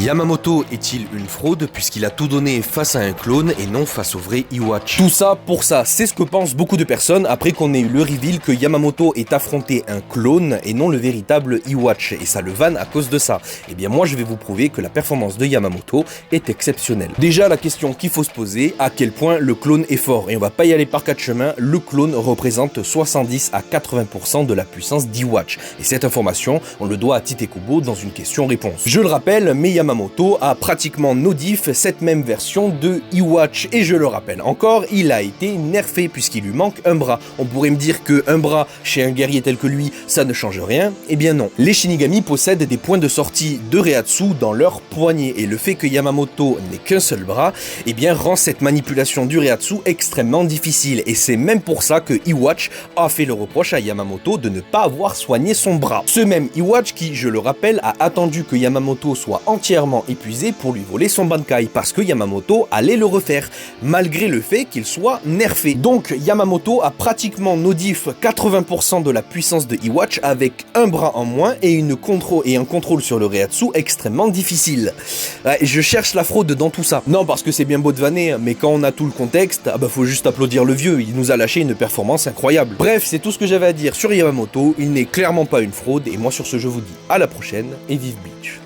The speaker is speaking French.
Yamamoto est-il une fraude puisqu'il a tout donné face à un clone et non face au vrai Iwatch? Tout ça pour ça, c'est ce que pensent beaucoup de personnes après qu'on ait eu le reveal que Yamamoto ait affronté un clone et non le véritable Iwatch, et ça le vanne à cause de ça. Et bien moi je vais vous prouver que la performance de Yamamoto est exceptionnelle. Déjà la question qu'il faut se poser, à quel point le clone est fort, et on va pas y aller par quatre chemins, le clone représente 70 à 80% de la puissance d'Iwatch, et cette information on le doit à Tite Kubo dans une question-réponse. Je le rappelle, mais Yamamoto a pratiquement no diff cette même version de Iwatch, et je le rappelle encore, il a été nerfé puisqu'il lui manque un bras. On pourrait me dire que un bras chez un guerrier tel que lui, ça ne change rien, eh bien non. Les Shinigami possèdent des points de sortie de Reiatsu dans leur poignet, et le fait que Yamamoto n'ait qu'un seul bras, eh bien rend cette manipulation du Reiatsu extrêmement difficile, et c'est même pour ça que Iwatch a fait le reproche à Yamamoto de ne pas avoir soigné son bras. Ce même Iwatch qui, je le rappelle, a attendu que Yamamoto soit entièrement épuisé pour lui voler son Bankai, parce que Yamamoto allait le refaire, malgré le fait qu'il soit nerfé. Donc Yamamoto a pratiquement no diff 80% de la puissance de Iwatch avec un bras en moins et un contrôle sur le Reiatsu extrêmement difficile. Ouais, je cherche la fraude dans tout ça. Non, parce que c'est bien beau de vanner, mais quand on a tout le contexte, faut juste applaudir le vieux, il nous a lâché une performance incroyable. Bref, c'est tout ce que j'avais à dire sur Yamamoto, il n'est clairement pas une fraude, et moi sur ce je vous dis à la prochaine, et vive Bleach.